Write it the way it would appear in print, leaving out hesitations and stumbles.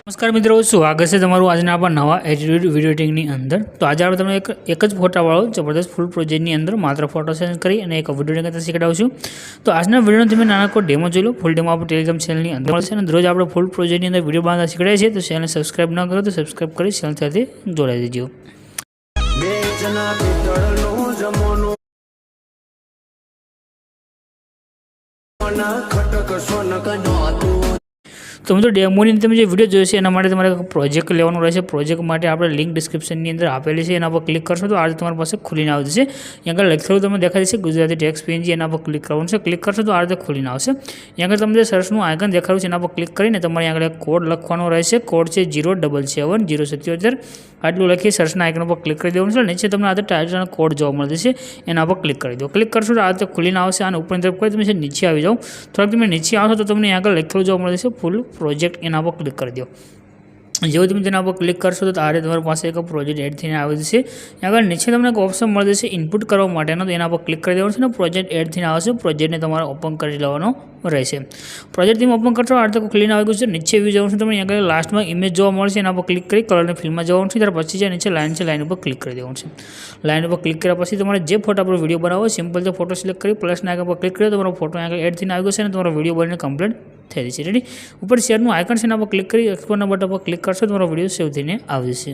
नमस्कार मित्रों, स्वागत है तमारू आज आप नवा एडिट वीडियो एडिटिंग अंदर। तो आज आप तमने एक ज फोटावाळो जबरदस्त फूल प्रोजेक्ट अंदर मात्र फोटो सेंड करी अने एक वीडियो एडिटिंग शीखवाडुं। तो आजना वीडियो तमे नानाको डेमो जोई लो। फूल डेमो आप टेलिग्राम चेनल अंदर मळशे अने रोज आपणे फूल प्रोजेक्ट अंदर वीडियो बनावता शीखवाडीए छीए। तो चेनल सब्सक्राइब न करो तो सब्सक्राइब करी चेनल साथे जोडाई देजो। तो मित्रों डेमोनी તમે જે વિડિયો જોયો છે એના માટે તમારે પ્રોજેક્ટ લેવાનો રહેશે। પ્રોજેક્ટ માટે આપણે લિંક ડિસ્ક્રિપ્શનની અંદર આપેલી છે, એના પર ક્લિક કરશો તો આ રીતે તમારી પાસે ખુલીને આવી જશે। અહીં આગળ લખેલું તમને દેખાય છે ગુજરાતી ટેક્સ્ટ પીએનજી, એના પર ક્લિક કરવાનું છે। ક્લિક કરશો તો આ રીતે ખુલીને આવશે। અહીં આગળ તમને સર્ચનું આઇકન દેખાડું છે, એના પર ક્લિક કરીને તમારે આગળ એક કોડ લખવાનો રહેશે। કોડ છે 077077। આટલું લખી સર્ચના આઇકન પર ક્લિક કરી દેવાનું છે। નીચે તમને આ રીતે ટાઇટલ અને કોડ જોવા મળે છે, એના પર ક્લિક કરી દો। ક્લિક કરશો તો આ રીતે ખુલીને આવશે। આને ઉપરની તરફ કરી તમે નીચે આવી જાઓ। થોડાક તમે નીચે આવશો તો તમને આગળ લખેલું જોવા મળે છે ફૂલ પ્રોજેક્ટ, એના પર क्लिक कर दो। जो तुम तेना पर क्लिक करशो तो आ रीते तमारी पासे एक प्रोजेक्ट एड थईने आवी जशे। अगर नीचे तमने एक ऑप्शन मळी जशे इनपुट करवा माटेनो, तो एना पर क्लिक करी देवानुं छे। प्रोजेक्ट एड थईने आवशे। प्रोजेक्टने तमारे ओपन करी लेवानो रहेशे। प्रोजेक्ट थी ओपन करशो आ रीते क्लीन आवी गयुं छे। नीचे व्यू जवानुं छे, तमने अहींया लास्ट में इमेज जोवा मळशे, एना पर क्लिक करी कलर फिल में जवानुं छे। त्यार पछी जे नीचे लाइन छे, लाइन पर क्लिक करी देवानुं छे। लाइन पर क्लिक कर्या पछी तमारे जे फोटा पर विडियो बनावो सिंपल जो फोटो सिलेक्ट करी प्लसना आइकन पर क्लिक करी तमारो फोटो आगे एड थईने आवी गयो छे अने तमारो विडियो बनीने कम्प्लीट थई जशे। रेडी। ऊपर शेरનું આઇકન છે, એના પર ક્લિક કરી એક્સપોર્ટના બટન પર ક્લિક કરશો તમારો વિડિયો સેવ થઈને આવી જશે।